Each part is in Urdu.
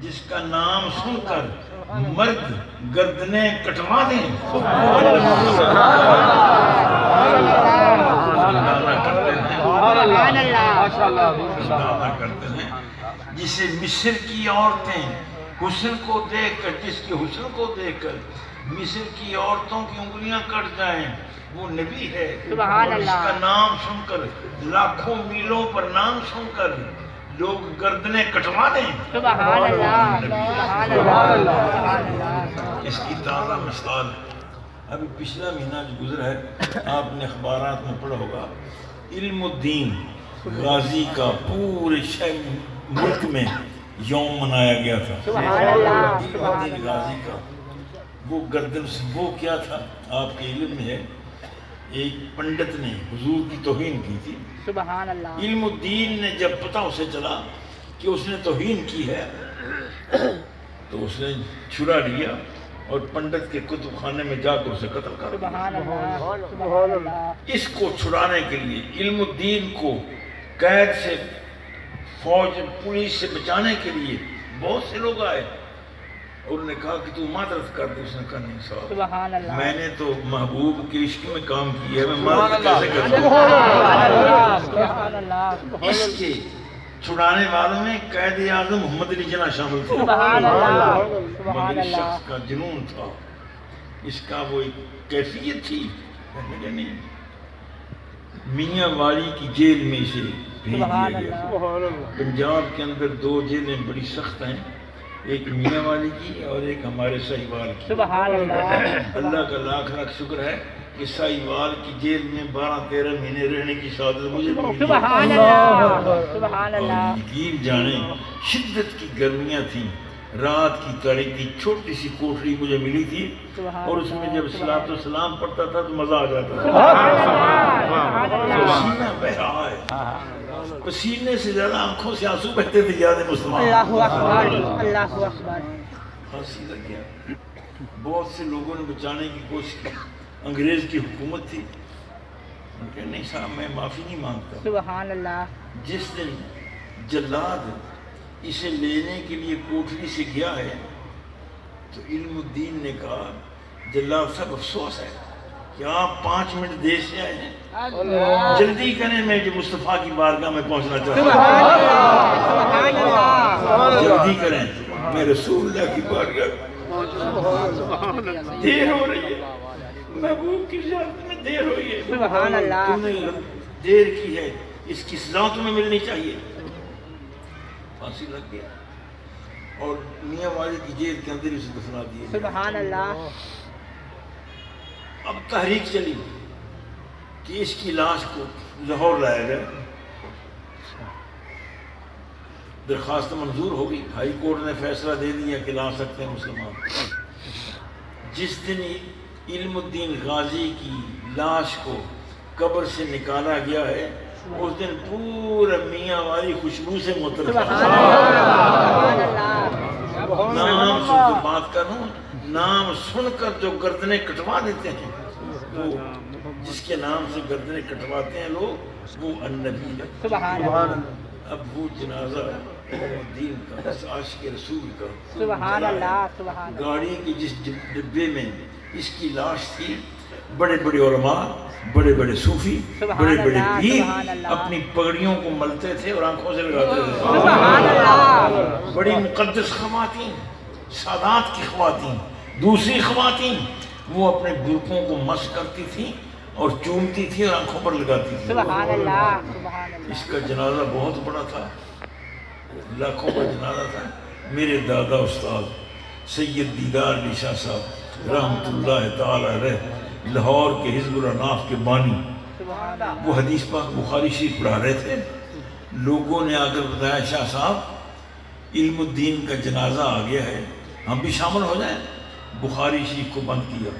جس کا نام سن کر مرد گردنیں کٹوا دیں، کرتے ہیں، جسے مصر کی عورتیں حسن کو دیکھ کر، جس کے حسن کو دیکھ کر مصر کی عورتوں کی انگلیاں کٹ جائیں، وہ نبی ہے۔ جس کا نام سن کر لاکھوں میلوں پر نام سن کر لوگ گردنیں کٹوا دیں، سبحان اللہ، سبحان اللہ۔ اس کی تازہ مثال ابھی پچھلا مہینہ جو گزرا ہے، آپ نے اخبارات میں پڑھا ہوگا، علم الدین غازی کا پورے ملک میں یوم منایا گیا تھا۔ سبحان اللہ، علم الدین غازی کا وہ گردن سے وہ کیا تھا، آپ کے علم میں ہے، ایک پنڈت نے حضور کی توہین کی تھی۔ سبحان اللہ۔ علم الدین نے جب پتہ اسے چلا کہ اس نے توہین کی ہے تو اس نے چھرا لیا اور پنڈت کے کتب خانے میں جا کر اسے قتل کر دیا۔ سبحان اللہ، سبحان اللہ۔ اس کو چھڑانے کے لیے، علم الدین کو قید سے، فوج پولیس سے بچانے کے لیے بہت سے لوگ آئے، انہوں نے کہا کہ تو معذرت کر دے۔ اس نے کہا نہیں صاحب، سبحان اللہ، میں نے تو محبوب کے عشق میں کام کیا ہے، میں معذرت کیسے کروں؟ سبحان اللہ۔ اس کے چھڑانے والوں میں قائد اعظم محمد علی جناح شامل تھے۔ سبحان اللہ، محمد سبحان علی اللہ۔ شخص کا جنون تھا، اس کا وہ ایک کیفیت تھی، مجھے نہیں، میاں والی کی جیل میں اسے بھیج دیا گیا۔ پنجاب کے اندر 2 جیلیں بڑی سخت ہیں، ایک میاں والی کی اور ایک ہمارے ساہیوال کی۔ سبحان اللہ، اللہ کا لاکھ لاکھ شکر ہے کہ ساہیوال کی جیل میں 12-13 مہینے رہنے کی سعادت مجھے بھی ملی۔ سبحان اللہ، سبحان اور اللہ۔ یقین جانیں، شدت کی گرمیاں تھیں، رات کی تاریکی، چھوٹی سی کوٹری مجھے ملی تھی، اور اس میں جب صلاۃ و سلام پڑھتا تھا تو مزہ آ جاتا تھا۔ پسینہ بہہ رہا ہے، پسینے سے زیادہ آنکھوں سے آنسو بہتے تھے، یاد مسلمان۔ اللہ اکبر، اللہ اکبر۔ پھانسی لگ گیا۔ بہت سے لوگوں نے بچانے کی کوشش کی، انگریز کی حکومت تھی، ان کہ نہیں صاحب میں معافی نہیں مانگتا۔ سبحان اللہ۔ جس دن جلاد اسے لینے کے لیے کوٹری سے گیا ہے تو علم الدین نے کہا جلاد صاحب افسوس ہے کہ آپ 5 منٹ دیر سے آئے ہیں، جلدی کریں، میں جو مصطفیٰ کی بارگاہ میں پہنچنا چاہتا ہوں، جلدی کریں، میں رسول اللہ کی بارگاہ میں، دیر ہو رہی ہے، محبوب کی زیارت میں دیر ہوئی ہے، سبحان اللہ۔ تم نے دیر کی ہے، اس کی سزا تمہیں ملنی چاہیے۔ پھانسی لگ گیا اور میاں والی کی جیل کے اندر اسے دفنا دیا۔ سبحان اللہ۔ اب تحریک چلی کہ اس کی لاش کو لاہور لایا جائے، درخواست منظور ہوگی، ہائی کورٹ نے فیصلہ دے دیا کہ لا سکتے ہیں مسلمان۔ جس دن علم الدین غازی کی لاش کو قبر سے نکالا گیا ہے، اس دن پورا میاں والی خوشبو سے متعلق نام سن کر بات کروں، نام سن کر جو گردنیں کٹوا دیتے ہیں، وہ جس کے نام سے گردنیں کٹواتے ہیں لوگ، وہ النبی ہے۔ سبحان اللہ، اب وہ جنازہ علم الدین کا، اس عاشق رسول کا، سبحان اللہ، سبحان اللہ۔ گاڑی کے جس ڈبے میں اس کی لاش تھی، بڑے بڑے علماء، بڑے بڑے صوفی، بڑے بڑے پیر اپنی پگڑیوں کو ملتے تھے اور آنکھوں سے لگاتے تھے۔ سبحان اللہ۔ بڑی مقدس خواتین، سادات کی خواتین، دوسری خواتین، وہ اپنے برقعوں کو مس کرتی تھیں اور چومتی تھیں اور آنکھوں پر لگاتی تھیں۔ سبحان اللہ، سبحان اللہ۔ اس کا جنازہ بہت بڑا تھا، لاکھوں کا جنازہ تھا۔ میرے دادا استاد سید دیدار علی شاہ صاحب رحمۃ اللہ تعالی علیہ، لاہور کے حزب الاناف کے بانی، وہ حدیث پاک بخاری شریف پڑھا رہے تھے۔ لوگوں نے آ کر بتایا شاہ صاحب علم الدین کا جنازہ آ گیا ہے، ہم بھی شامل ہو جائیں۔ بخاری شریف کو بند کیا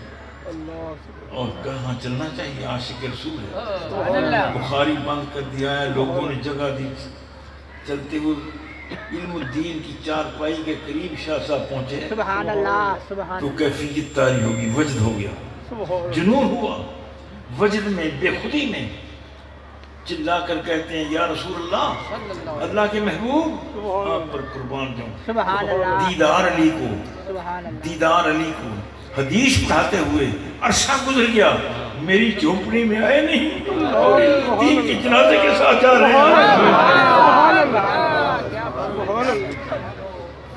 اور کہاں چلنا چاہیے، عاشق رسول ہے، بخاری بند کر دیا ہے۔ لوگوں نے جگہ دی، چلتے ہوئے علم الدین کی چارپائی کے قریب شاہ صاحب پہنچے سبحان اللہ، سبحان تو کیفیت طاری ہوگی، وجد ہو گیا، جنون ہوا، وجد میں، بے خودی میں چلا کر کہتے ہیں یا رسول اللہ، اللہ کے محبوب آپ پر قربان جاؤں، سبحان اللہ دیدار علی کو، سبحان اللہ دیدار علی کو حدیث پڑھاتے ہوئے عرصہ گزر گیا، میری جھونپڑی میں آئے نہیں اور دین کے جنازے کے ساتھ جا رہے ہیں۔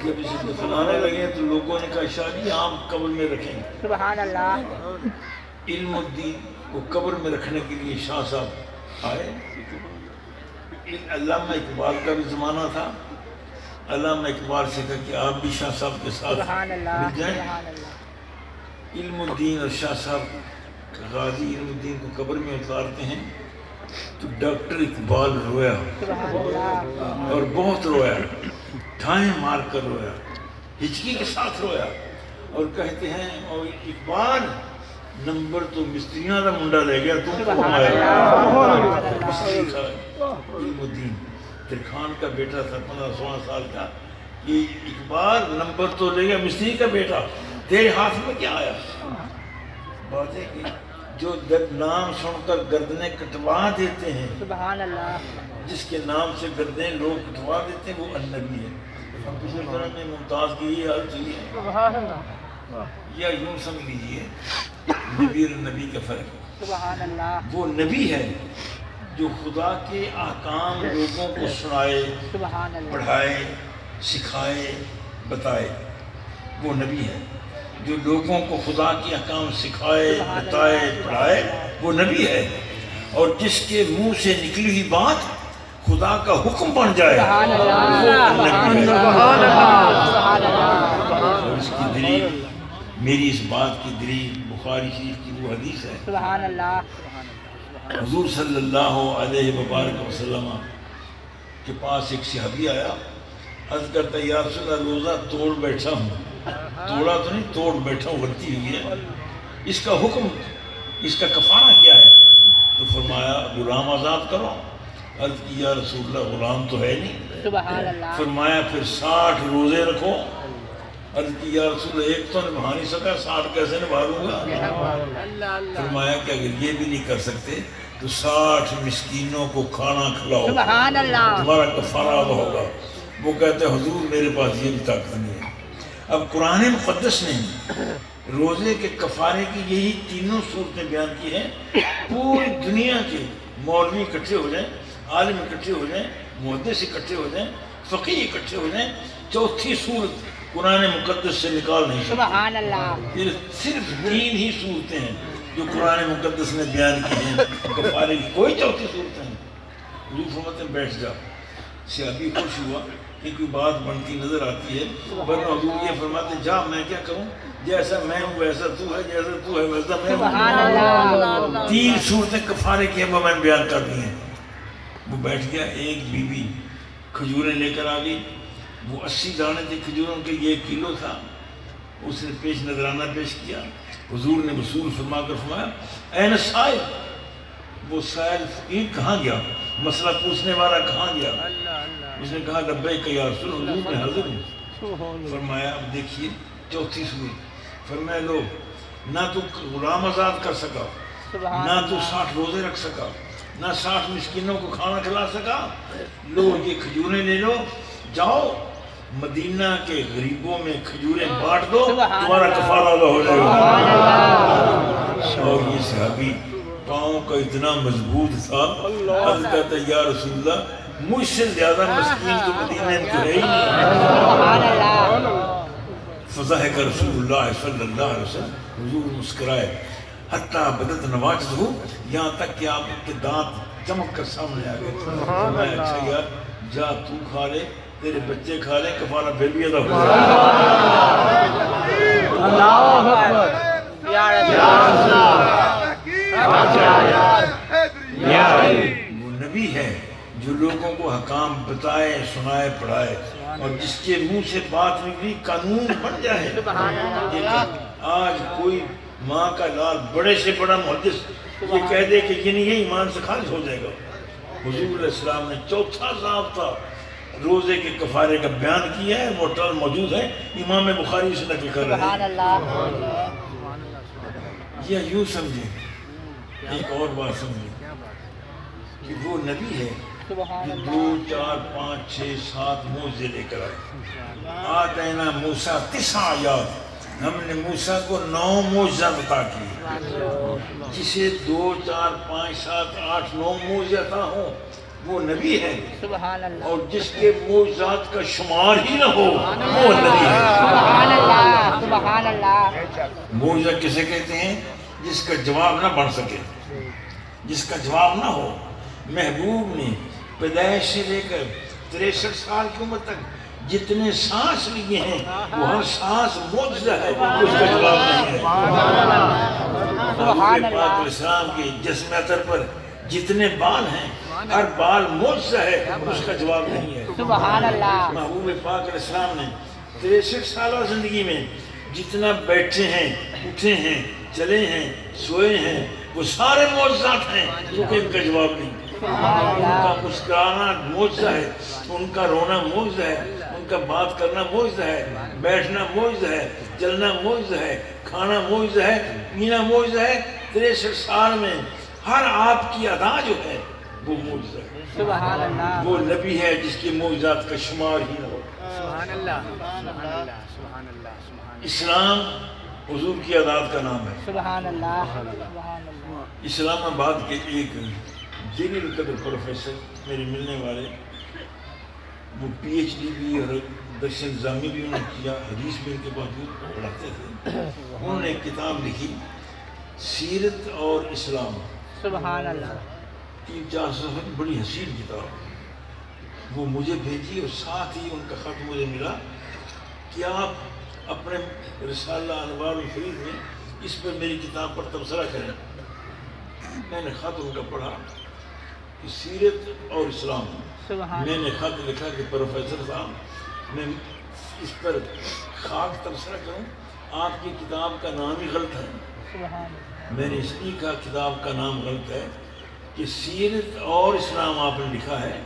جب اسے دفنانے لگے تو لوگوں نے کہا شاہ جی آپ قبر میں رکھیں۔ سبحان اللہ علم الدین کو قبر میں رکھنے کے لیے شاہ صاحب آئے۔ علامہ اقبال کا بھی زمانہ تھا، علامہ اقبال سے کہا کہ آپ بھی شاہ صاحب کے ساتھ سبحان اللہ مل جائیں۔ سبحان اللہ علم الدین اور شاہ صاحب غازی علم الدین کو قبر میں اتارتے ہیں تو ڈاکٹر اقبال رویا سبحان اللہ اور بہت رویا، ٹھائیں مار کر رویا، ہچکی کے ساتھ رویا اور کہتے ہیں اور اقبال نمبر تو مستریاں دا منڈا لے گیا تو سبحان آیا۔ اللہ مستری تھا علم الدین، ترکھان کا بیٹا تھا 15-16 سال کا، یہ اقبال نمبر تو لے گیا مستری کا بیٹا، تیرے ہاتھ میں کیا آیا؟ بات ہے کہ جو نام سن کر گردنیں کٹوا دیتے ہیں، سبحان اللہ جس کے نام سے گردیں لوگ کٹوا دیتے ہیں وہ النبی ہے۔ ہم پچھلے طرح میں ممتاز کی یہ حال چاہیے سبحان اللہ یا یوں سمجھ لیجیے نبی اور نبی کا فرق، سبحان اللہ وہ نبی ہے جو خدا کے احکام لوگوں کو سنائے، سبحان اللہ پڑھائے، سکھائے، بتائے، وہ نبی ہے۔ جو لوگوں کو خدا کے احکام سکھائے، بتائے، پڑھائے، وہ نبی ہے۔ اور جس کے منہ سے نکلی ہوئی بات خدا کا حکم بن جائے سبحان اللہ وہ نبی ہے۔ سبحان اللہ سبحان اللہ اور اس کی دلیل، میری اس بات کی دلیل بخاری شریف کی وہ حدیث ہے، سبحان اللہ حضور صلی اللہ علیہ وبارک وسلم کے پاس ایک صحابی آیا، عرض کرتا یا رسول اللہ روزہ توڑ بیٹھا ہوں، توڑا تو نہیں توڑ بیٹھا ہوں، غلطی ہوئی ہے، اس کا حکم، اس کا کفارہ کیا ہے؟ تو فرمایا غلام آزاد کرو۔ عرض کی یا رسول اللہ غلام تو ہے نہیں۔ سبحان اللہ فرمایا پھر 60 روزے رکھو۔ عرض کی یا رسول اللہ ایک تو نبھا نہیں سکا، 60 کیسے نبھا لوں گا؟ فرمایا کہ اگر یہ بھی نہیں کر سکتے تو 60 مسکینوں کو کھانا کھلاؤ، سبحان اللہ تمہارا کفارہ ادا ہوگا۔ وہ کہتے ہیں حضور میرے پاس یہ بھی طاقت نہیں ہے۔ اب قرآن مقدس نے روزے کے کفارے کی یہی تینوں صورتیں بیان کی ہیں۔ پوری دنیا کے مولوی اکٹھے ہو جائیں، عالم اکٹھے ہو جائیں، محدث اکٹھے ہو جائیں، فقیہ اکٹھے ہو جائیں، چوتھی صورت قرآن مقدس سے نکال نہیں سکتے۔ سبحان اللہ یہ صرف 3 ہی صورتیں ہیں جو قرآن مقدس نے بیان کی ہیں کفارے کی، کوئی چوتھی صورت نہیں۔ حضور فرماتے ہیں بیٹھ جا۔ صحابی خوش ہوا کہ کوئی بات بنتی نظر آتی ہے، ورنہ حضور یہ فرماتے ہیں جا میں کیا کروں، جیسا میں ہوں ویسا تو ہے، جیسا تو ہے ویسا میں سبحان ہوں۔ اللہ 3 صورتیں کفارے کی ہیں وہ میں نے بیان کر دی ہیں۔ وہ بیٹھ گیا، ایک بی بی کھجوریں لے کر آ گئی، وہ 80 دانے تھے کھجوروں کے، یہ 1 کلو تھا۔ اس نے پیش نظرانہ پیش کیا، حضور نے وصول فرما کر فرمایا این سائل، وہ سائل فقیر کہاں گیا، مسئلہ پوچھنے والا کہاں گیا؟ اس نے کہا لبیک یا رسول اللہ، حضور میں حاضر ہوں۔ فرمایا اب دیکھیے چوتھی صورت، فرمایا لو نہ تو غلام آزاد کر سکا، نہ تو 60 روزے رکھ سکا، نہ 60 مسکینوں کو کھانا کھلا سکا، لو یہ کھجوریں لے لو، جاؤ مدینہ کے غریبوں میں کھجوریں بانٹ دو، تمہارا کفارہ ادا ہو جائے گا۔ اور یہ صحابی پاؤں کا اتنا مضبوط تھا، عرض کہتا یا رسول اللہ مجھ سے زیادہ مسکین تو مدینہ میں تو ہے ہی نہیں۔ فضحک رسول اللہ صلی اللہ علیہ وسلم، حضور مسکرائے، حتیٰ بدت نواجذہ، یہاں تک کہ آپ کے دانت چمک کر سامنے آ گئے۔ فرمایا اچھا یار جا تو کھا لے، تیرے بچے کھا لیں، کفارہ پھر بھی ادا ہو جائے۔ اللہ اکبر یا رسول وہ نبی ہے جو لوگوں کو حکام بتائے، سنائے، پڑھائے، اور جس کے منہ سے بات نکلی قانون بن جائے۔ آج کوئی ماں کا لال بڑے سے بڑا محدث یہ کہہ دے کہ یہ نہیں ہے، ایمان سے خارج ہو جائے گا۔ حضور علیہ السلام نے چوتھا ضابطہ روزے کے کفارے کا بیان کیا ہے، وہ ٹرم موجود ہے، امام بخاری سے نقل کر رہے سبحان ہیں۔ اللہ یہ یوں سمجھیں، ایک اور بات سمجھیں، کہ وہ نبی ہے سبحان جو اللہ 2 4 5 6 7 معجزے لے کر آئے. آتینا موسیٰ 9 آیات، ہم نے موسیٰ کو 9 معجزات عطا کیے. جسے 2 4 5 7 8 9 معجزے عطا ہوں وہ نبی ہے. سبحان اللہ اور جس کے معجزات کا شمار ہی نہ ہو وہ نبی ہے. سبحان اللہ سبحان اللہ. معجزہ کسے کہتے ہیں؟ جس کا جواب نہ بن سکے، جس کا جواب نہ ہو. محبوب نے پیدائش سے لے کر 63 سال کی عمر تک جتنے سانس لیے ہیں وہ ہر سانس معجزہ ہے، اس کا جواب نہیں ہے. حضور پاک علیہ السلام کے جسم اطہر پر جتنے بال ہیں ہر بال معجزہ ہے، اس کا جواب نہیں ہے. سبحان اللہ محبوب پاک علیہ السلام نے 63 سالہ زندگی میں جتنا بیٹھے ہیں، اٹھے ہیں، چلے ہیں، سوئے ہیں، وہ سارے معجزات ہیں، کیونکہ ان کا جواب نہیں. ان کا مسکرانا معجزہ ہے، ان کا رونا معجزہ ہے، ان کا بات کرنا معجزہ ہے، بیٹھنا معجزہ ہے، چلنا معجزہ ہے، کھانا معجزہ ہے، پینا معجزہ ہے. 63 سال میں ہر آپ کی ادا جو ہے وہ معجزہ ہے. سبحان اللہ وہ نبی ہے جس کے معجزات کا شمار ہی نہ ہو. سبحان اللہ سبحان اللہ سبحان اللہ اسلام حضور کی عادات کا نام ہے. سبحان اللہ سبحان اللہ. اسلام آباد کے ایک جلیل القدر پروفیسر میرے ملنے والے، وہ پی ایچ ڈی بھی اور درس نظامی بھی انہوں نے کیا، حدیث بھی ان کے باوجود پڑھاتے تھے. انہوں نے ایک کتاب لکھی سیرت اور اسلام. سبحان اللہ 3-4 صفحے کی بڑی حسین کتاب. وہ مجھے بھیجی اور ساتھ ہی ان کا خط مجھے ملا کہ آپ اپنے رسالہ انوار الفرید میں اس پر میری کتاب پر تبصرہ کریں. میں نے خط ان کا پڑھا کہ سیرت اور اسلام. سبحان میں نے خط لکھا کہ پروفیسر صاحب میں اس پر خاک تبصرہ کروں، آپ کی کتاب کا نام ہی غلط ہے. سبحان اللہ. میں نے اس لیے کہا کتاب کا نام غلط ہے کہ سیرت اور اسلام آپ نے لکھا ہے.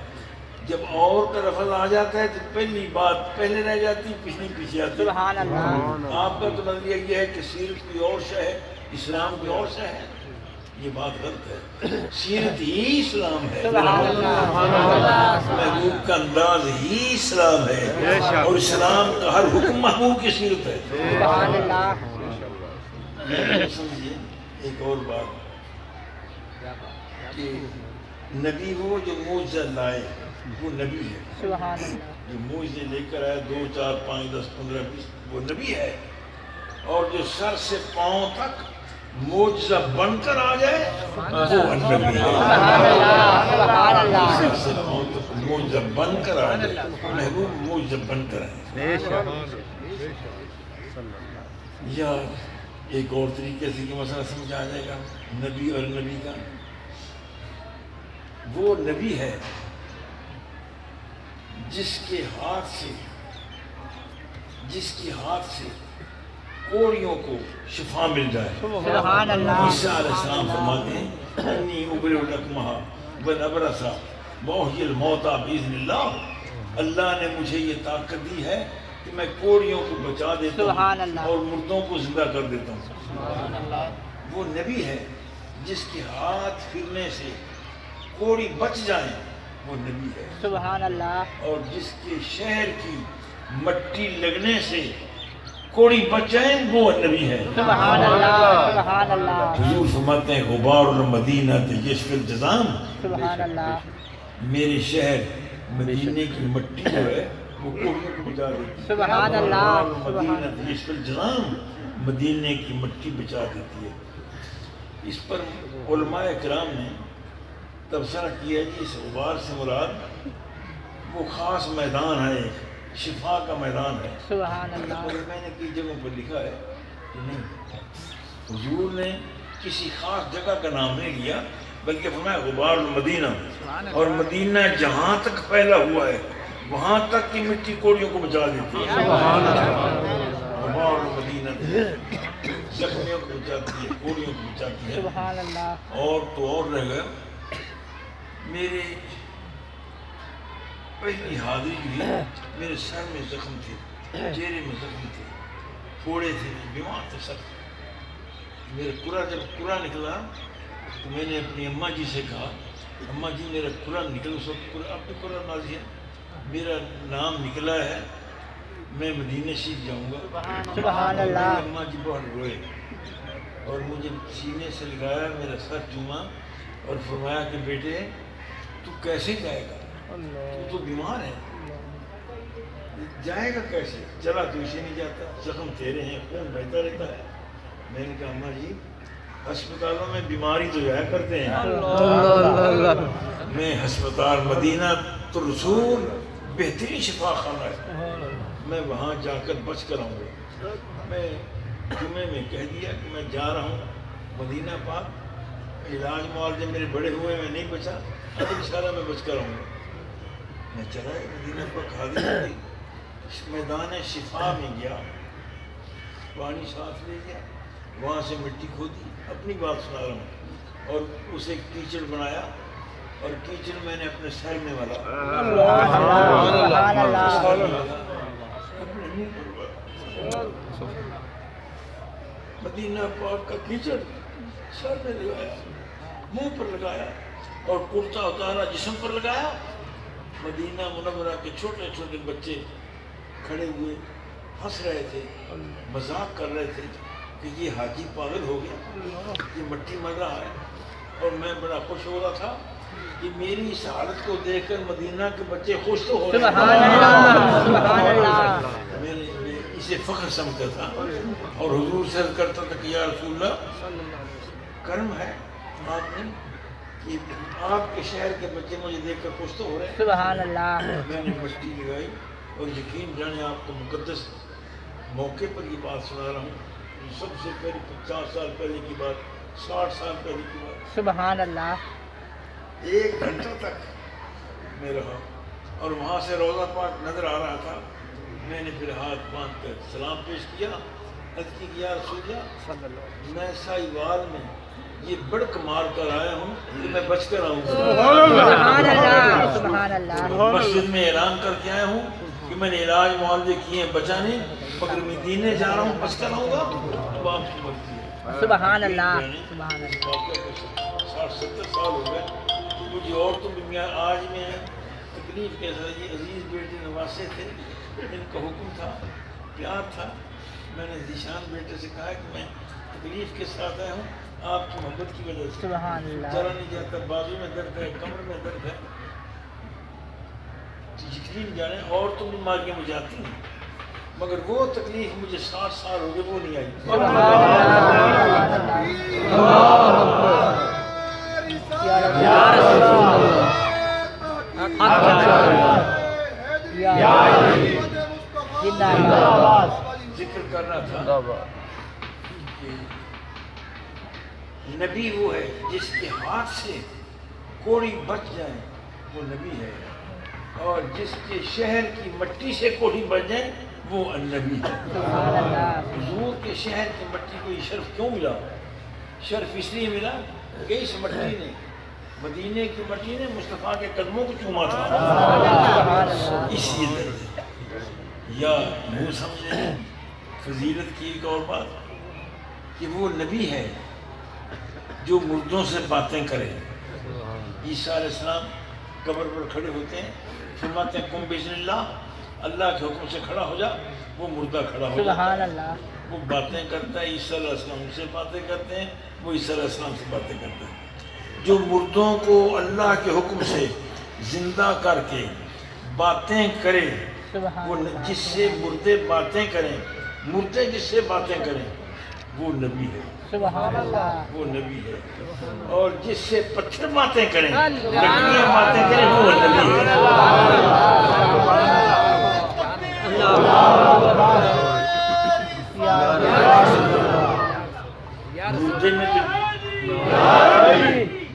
جب اور کا لفظ آ جاتا ہے تو پہلی بات پہلے رہ جاتی، پچھلی پیچھے آتی. سبحان اللہ. آپ کا تو نظریہ یہ ہے کہ سیرت کوئی اور شے ہے، اسلام کوئی اور شے ہے. یہ بات غلط ہے. سیرت ہی اسلام ہے، سبحان اللہ. محبوب کا انداز ہی اسلام ہے، اور اسلام کا ہر حکم محبوب کی سیرت ہے. سبحان اللہ. سمجھیے ایک اور بات کہ نبی وہ جو معجزہ لائے وہ نبی ہے. سبحان اللہ. جو معجزے لے کر آئے 2 4 5 10 15 20 وہ نبی ہے. اور جو سر سے پاؤں تک معجزہ بن کر آ جائے وہ نبی ہے. سبحان اللہ سبحان اللہ. سر سے پاؤں تک معجزہ بن کر آ جائے، محبوب معجزہ بن کر آئے. یا ایک اور طریقے سے کہ مسئلہ سمجھ آ جائے گا نبی اور نبی کا. وہ نبی ہے جس کے ہاتھ سے کوڑیوں کو شفا مل جائے. سبحان اللہ. عیسیٰ علیہ السلام فرماتے ہیں انی ابرئ الأکمہ والابرص واحیی الموتیٰ بإذن اللہ. اللہ نے مجھے یہ طاقت دی ہے کہ میں کوڑیوں کو بچا دیتا سبحان ہوں اللہ. اور مردوں کو زندہ کر دیتا ہوں. سبحان اللہ. وہ نبی ہے جس کے ہاتھ پھرنے سے کوڑی بچ جائیں وہ نبی ہے. سبحان اللہ. اور جس کے شہر کی مٹی لگنے سے کوڑی بچ جائیں وہ نبی ہے. سبحان اللہ سبحان اللہ. حضور فرماتے ہیں غبار المدینہ یشفی الجذام. سبحان اللہ. میرے شہر مدینے کی مٹی جو ہے وہ کوڑیوں کو بچا دیتی ہے. سبحان اللہ. مدینہ یشفی الجذام، مدینے کی مٹی بچا دیتی ہے. اس پر علماء کرام نے تبصرہ کیا کہ اس غبار سے مراد وہ خاص میدان ہے، شفا کا میدان ہے. سبحان اللہ. اور میں نے کئی جگہوں پر لکھا ہے کہ نہیں، حضور نے کسی خاص جگہ کا نام نہیں لیا بلکہ فرمایا غبار المدینہ. اور مدینہ جہاں تک پھیلا ہوا ہے وہاں تک کی مٹی کوڑیوں کو بچا دیتی ہے. غبار المدینہ زخمیوں کو بچاتی ہے، کوڑیوں کو بچاتی ہے. سبحان اللہ. اور تو اور رہ گیا، میرے پہلی حاضری کی میرے سر میں زخم تھے، چہرے میں زخم تھے، پھوڑے تھے، بیمار تھے سر. میرے جب کرا نکلا تو میں نے اپنی اماں جی سے کہا اماں جی میرا قرآن نکل اس وقت اب بھی قرآن نازل ہے، میرا نام نکلا ہے، میں مدینہ شریف جاؤں گا۔ سبحان اللہ۔ اماں جی بہت روئے اور مجھے سینے سے لگایا، میرا سر چوما اور فرمایا کہ بیٹے تو کیسے جائے گا، تو بیمار ہے، جائے گا کیسے، چلا تو اسے نہیں جاتا، زخم تیرے ہیں، خون بہتا رہتا ہے۔ میں نے کہا اماں جی ہسپتالوں میں بیماری تو جایا کرتے ہیں، میں ہسپتال مدینہ تو رسول بہترین شفا خانہ ہے، میں وہاں جا کر بچ کر آؤں گا۔ میں جمعے میں کہہ دیا کہ میں جا رہا ہوں مدینہ پاک، علاج معالجے میرے بڑے ہوئے، میں نہیں بچا، اب انشاءاللہ میں بچ کر آؤں گا۔ میں چلا مدینہ پاک، حاضر ہوئی، میدان شفا میں گیا، پانی ساتھ لے گیا، وہاں سے مٹی کھودی، اپنی بات سنا رہا ہوں، اور اسے کیچڑ بنایا اور کیچڑ میں نے اپنے سر میں ملا، سبحان اللہ۔ اپنے منہ پر مدینہ پاک کا کیچڑ سر میں لگایا، منہ پر لگایا اور کرتا اتارا، جسم پر لگایا۔ مدینہ منورہ کے چھوٹے چھوٹے بچے کھڑے ہوئے ہنس رہے تھے، مذاق کر رہے تھے کہ یہ حاجی پاگل ہو گیا، یہ مٹی مر رہا ہے، اور میں بڑا خوش ہو رہا تھا کہ میری اس حالت کو دیکھ کر مدینہ کے بچے خوش تو ہو رہے ہیں۔ میں اسے فخر سمجھتا تھا اور حضور سے عرض کرتا تھا کہ یا رسول اللہ کرم ہے آپ نے کہ آپ کے شہر کے بچے مجھے دیکھ کر خوش تو ہو رہے ہیں۔ سبحان اللہ۔ میں نے مٹی لگائی اور یقین جانے آپ کو مقدس موقع پر یہ بات سنا رہا ہوں، سب سے پہلے 50 سال پہلے کی بات، 60 سال پہلے کی بات، سبحان اللہ۔ 1 گھنٹہ تک میں رہا اور وہاں سے روضہ پاک نظر آ رہا تھا۔ میں نے پھر ہاتھ باندھ کر سلام پیش کیا، عرض کی کہ یا رسول اللہ میں سائیوال میں یہ بڑک مار کر آیا ہوں کہ میں بچ کر آؤں گا، سبحان اللہ۔ سبحان اللہ۔ مسجد میں اعلان کر کے آیا ہوں کہ میں نے علاج معالجے کیے ہیں، بچا نہیں، مگر مدینے جا رہا ہوں، بچ کر آؤں گا، اب آپ کی مرضی ہے۔ سبحان اللہ۔ سبحان اللہ۔ 60-70 سال ہو گئے، مجھے اور تو آج میں تکلیف کے ساتھ یہ عزیز بیٹے نواسے تھے، ان کا حکم تھا، پیار تھا، میں نے ذیشان بیٹے سے کہا کہ میں تکلیف کے ساتھ آیا ہوں آپ کی محبت کی وجہ سے، سبحان اللہ۔ چلا نہیں جاتا، بازو میں درد ہے، کمر میں درد ہے، یقین جانے اور تو بیماریاں مجھے آتی ہیں مگر وہ تکلیف مجھے 60 سال ہو گئے وہ نہیں آئی۔ ذکر کر رہا تھا کہ نبی وہ ہے جس کے ہاتھ سے کوڑی بچ جائے وہ نبی ہے، اور جس کے شہر کی مٹی سے کوڑی بچ جائے وہ النبی ہے۔ حضور کے شہر کی مٹی کو یہ شرف کیوں ملا؟ شرف اس لیے ملا کہ اس مٹی نے، مدینے کی مٹی نے مصطفیٰ کے قدموں کو چوما تھا، اس لیے یا یوں سمجھیں فضیلت کی ایک اور بات کہ وہ نبی ہے جو مردوں سے باتیں کرے۔ عیسیٰ علیہ السلام قبر پر کھڑے ہوتے ہیں، فرماتے ہیں قم بإذن اللہ، اللہ کے حکم سے کھڑا ہو جا، وہ مردہ کھڑا ہو سبحان جاتا اللہ۔ ہے، وہ باتیں کرتا ہے، عیسیٰ علیہ السلام سے باتیں کرتے ہیں، وہ عیسیٰ علیہ السلام سے باتیں کرتے ہیں۔ جو مردوں کو اللہ کے حکم سے زندہ کر کے باتیں کرے، وہ جس سے مردے باتیں کریں، مردے جس سے باتیں کریں وہ نبی ہے، سبحان اللہ۔ وہ نبی ہے، اور جس سے پتھر باتیں کریں، لکڑیاں باتیں کریں وہ نبی ہے۔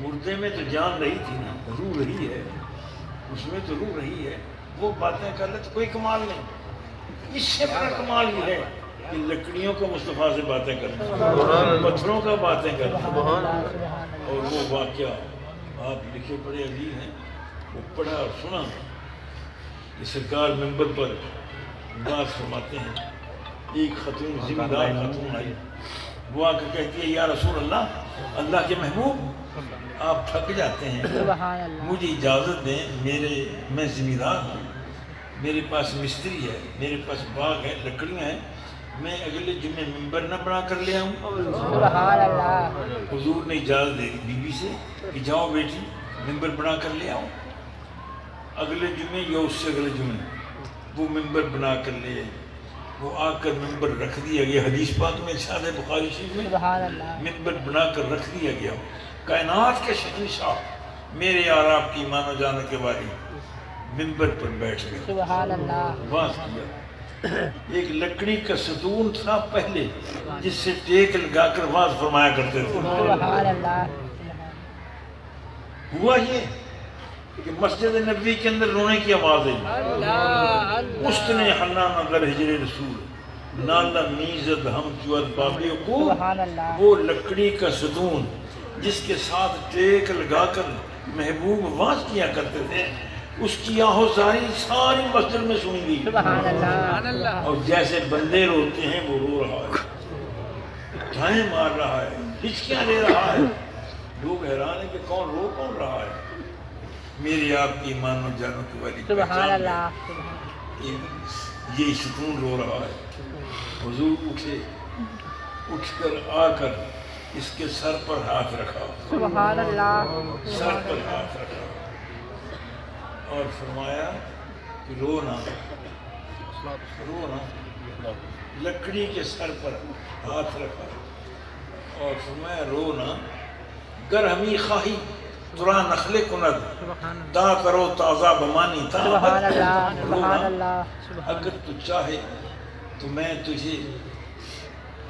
مردے میں تو جان رہی تھی نا، روح رہی ہے، اس میں تو روح رہی ہے، وہ باتیں کر لے تو کوئی کمال نہیں۔ اس سے بڑا کمال یہ ہے کہ لکڑیوں کو مصطفیٰ سے باتیں کرنا، پتھروں کا باتیں کرنا۔ اور وہ واقعہ آپ لکھے پڑھے عزیز ہیں، وہ پڑھا اور سنا کہ سرکار ممبر پر بات فرماتے ہیں، ایک خاتون ذمہ دار خاتون آئی، وہ آ کر کہتی ہے یا رسول اللہ، اللہ کے محبوب آپ تھک جاتے ہیں، سبحان اللہ مجھے اجازت دیں، میں ذمہ دار ہوں، میرے پاس مستری ہے، میرے پاس باغ ہے، لکڑیاں ہیں، میں اگلے جمعے ممبر نہ بنا کر لے آؤں؟ سبحان اللہ حضور نے اجازت دے دی بیوی سے کہ جاؤ بیٹی ممبر بنا کر لے آؤ۔ اگلے جمعے یا اس سے اگلے جمعے وہ ممبر بنا کر لے آئی، وہ آ کر ممبر رکھ دیا گیا، حدیث پاک میں ارشاد ہے بخاری شریف میں، سبحان اللہ ممبر بنا کر رکھ دیا گیا، کائنات کے شہنشاہ میرے اور آپ کی مانو جانے کے والی ممبر پر بیٹھ گئے، سبحان اللہ واز کیا۔ ایک لکڑی کا ستون تھا پہلے جس سے ٹیک لگا کر واز فرمایا کرتے تھے۔ سبحان اللہ ہوا یہ کہ مسجد نبوی کے اندر رونے کی آواز آئی، اس نے حنان در ہجر رسول نالا میزد ہم چوت بابی کو، سبحان اللہ وہ لکڑی کا ستون جس کے ساتھ ٹیک لگا کر محبوب واز کیا کرتے تھے، اس کی آہوزاری ساری مسجد میں سنی گئی، سبحان اللہ اور جیسے بندے روتے ہیں وہ رو رہا ہے، ٹھائیں مار رہا ہے، ہچکیاں لے رہا ہے، لوگ حیران ہیں کہ کون رہا ہے؟ میری آپ کی مانو جانو کی والی سبحان پہچان ہے اللہ کہ یہ ستون رو رہا ہے۔ حضور اٹھ کر آ کر اس کے سر پر ہاتھ رکھا، سبحان اللہ سر پر ہاتھ رکھا اور فرمایا کہ رونا لکڑی کے سر پر ہاتھ رکھا اور فرمایا رونا گر ہمیں خواہی ترا نخلے کند دا کرو تازہ بمانی تا سبحان اللہ سبحان اللہ اگر تو چاہے تو میں تجھے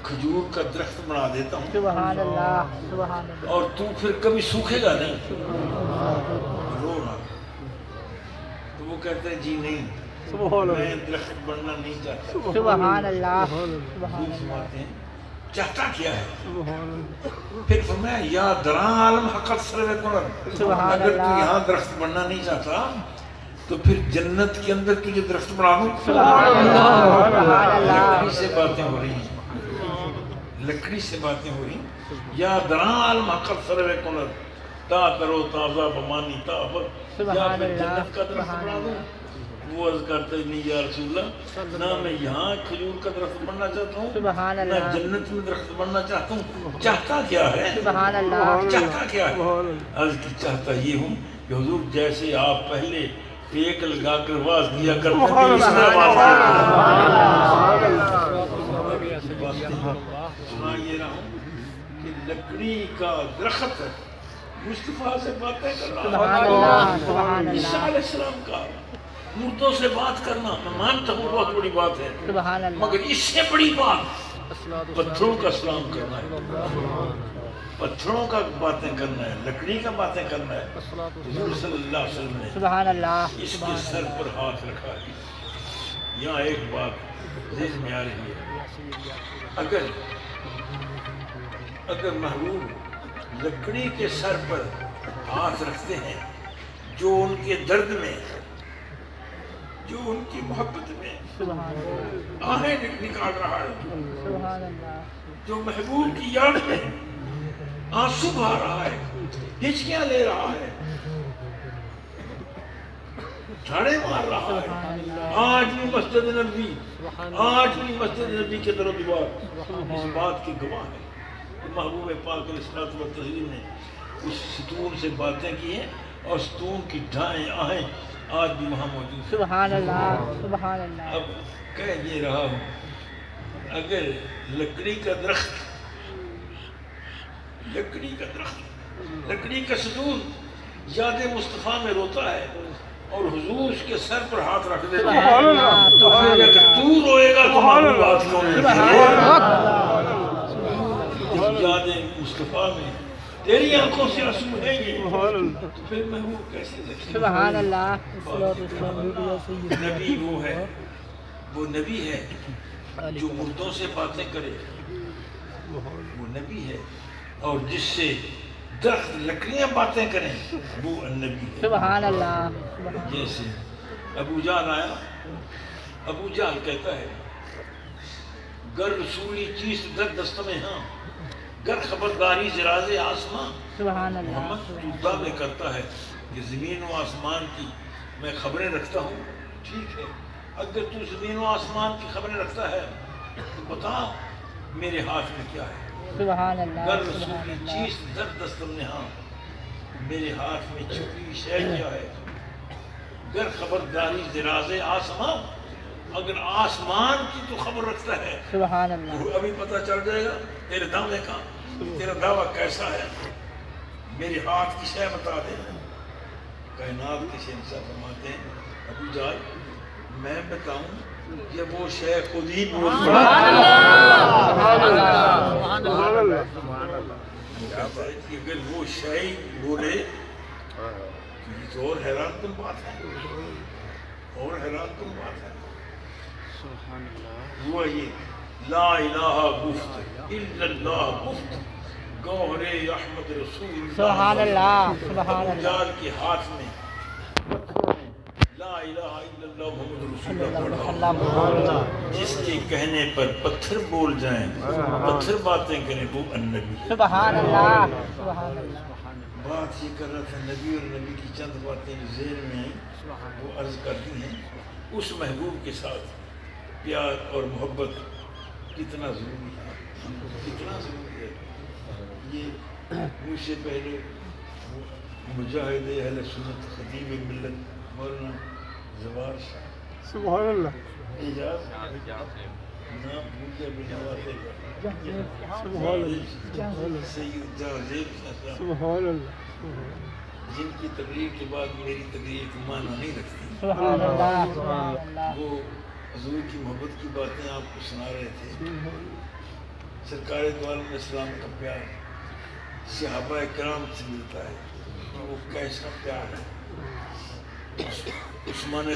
کھجور کا درخت بنا دیتا ہوں سبحان اللہ سبحان اللہ اور تو پھر کبھی سوکھے گا نہیں، رونا۔ تو وہ کہتے ہیں جی نہیں، میں درخت بننا نہیں چاہتا۔ سبحان اللہ حضور فرماتے ہیں چاہتا کیا ہے؟ پھر فرمایا یا دران عالم حقت سروے کنر، سبحان اگر تو اللہ یہاں درخت بننا نہیں چاہتا تو پھر جنت کے اندر تجھے درخت بنا دوں۔ سبحان اللہ سبحان اللہ لکڑی سے باتیں ہو رہی ہیں، لکڑی سے باتیں ہو رہی ہیں۔ یا دران عالم حقت سروے کنر تا کرو تازہ بمانی تا یا سبحان پھر اللہ جنت کا درخت سبحان بنا دوں۔ وہ عرض کرتا نہیں یا رسول اللہ، نہ میں یہاں کھجور کا درخت بننا چاہتا ہوں، سبحان نہ اللہ جنت میں درخت بننا چاہتا ہوں، چاہتا کیا ہے؟ سبحان اللہ چاہتا کیا ہے؟ عرض کی چاہتا یہ ہوں کہ حضور جیسے آپ پہلے ٹیک لگا کر واز کیا کرتے تھے اس طرح واز سنا یہ رہا ہوں کہ لکڑی کا درخت مصطفیٰ سے باتیں کر رہا سبحان اللہ سبحان عیسیٰ اللہ علیہ السلام کا مردوں سے بات کرنا میں مانتا ہوں بہت بڑی بات ہے، سبحان اللہ مگر اس سے بڑی بات پتھروں کا سلام کرنا ہے، پتھروں کا باتیں کرنا ہے، لکڑی کا باتیں کرنا ہے۔ حضور صلی اللہ علیہ وسلم نے سبحان اللہ اس کے سر پر ہاتھ رکھا ہے۔ یہاں ایک بات ذہن میں آ رہی ہے، اگر محبوب لکڑی کے سر پر ہاتھ رکھتے ہیں جو ان کے درد میں، جو ان کی محبت میں سبحان اللہ آہیں نکال رہا ہے، سبحان اللہ جو محبوب کی یاد میں آنسو بہا رہا ہے، ہچکیاں لے رہا ہے، جھاڑے مار رہا ہے، آج بھی مسجد نبوی، آج بھی مسجد نبوی کے در و دیوار اس بات کی گواہ ہے کہ محبوب پاک علیہ الصلوۃ والتسلیم نے اس ستون سے باتیں کی ہیں اور ستون کی ڈھائیں آہیں آج بھی وہاں موجود ہیں۔ سبحان اللہ سبحان اللہ اب کہہ یہ رہا ہوں اگر لکڑی کا درخت، لکڑی کا ستون یاد مصطفیٰ میں روتا ہے اور حضور اس کے سر پر ہاتھ رکھ دیتے ہیں تو پھر اگر تو روئے گا تو محبوب بات کیوں جب یاد مصطفیٰ میں تیری آنکھوں سے آنسو بہیں گے تو پھر محبوب کیسے دیکھیں گے؟ سبحان اللہ نبی وہ نبی ہے جو مردوں سے باتیں کرے، وہ نبی ہے، اور جس سے درخت لکڑیاں باتیں کریں وہ نبی ہے۔ سبحان اللہ جیسے ابو جہل آیا، ابو جہل کہتا ہے گر رسولی چیز در دست میں ہاں گر خبرداری زراز آسمان. سبحان اللہ. محمد تو دعوے کرتا ہے کہ زمین و آسمان کی میں خبریں رکھتا ہوں. ٹھیک ہے، اگر تو زمین و آسمان کی خبریں رکھتا ہے تو بتا میرے ہاتھ میں کیا ہے. سبحان اللہ. گر رسول سبحان کی اللہ. چیز در دستر نہاں، میرے ہاتھ میں چھپی شے کیا ہے. گر خبرداری زراز آسمان، اگر آسمان کی تو خبر رکھتا ہے سبحان اللہ. تو ابھی پتہ چل جائے گا تیرے دعوے کا، تیرا دعویٰ کیسا ہے. میرے ہاتھ کی شے بتا دے. کائنات کے شہنشاہ فرماتے ہیں ابو جہل میں بتاؤں یہ وہ شے خود ہی بول پڑا کہ اگر وہ شے بولے یہ تو اور حیران کن بات ہے، اور حیران کن بات ہے. سبحان اللہ. وہ یہ لا الہ گفت الا اللہ گفت گوہر احمد رسول اللہ. سبحان اللہ. سبحان اللہ. جال کے ہاتھ میں پتھروں نے لا الہ الا اللہ محمد رسول اللہ پڑھا. جس کے کہنے پر پتھر بول جائیں، پتھر باتیں کریں، وہ النبی. سبحان اللہ. سبحان اللہ. بات یہ کر رہا تھا نبی اور نبی کی چند باتیں جو ذہن میں آئیں وہ عرض کرتی ہیں. اس محبوب کے ساتھ پیار اور محبت کتنا ضروری ہے، کتنا ضروری ہے. یہ مجھ سے پہلے مجاہد اہل سنت خطیب ملت مولانا زوار صاحب سبحان اللہ. اعجاز نام بھولتے بنواتے سبحان اللہ. سید جہازیب صاحب سبحان اللہ. جن کی تقریر کے بعد میری تقریر کو معنی نہیں رکھتی. سبحان اللہ. سبحان اللہ. وہ حضور کی محبت کی باتیں آپ کو سنا رہے تھے. سرکار دو عالم اسلام کا پیار صحابہ کرام سے ملتا ہے. وہ کیسا پیار ہے. عثمان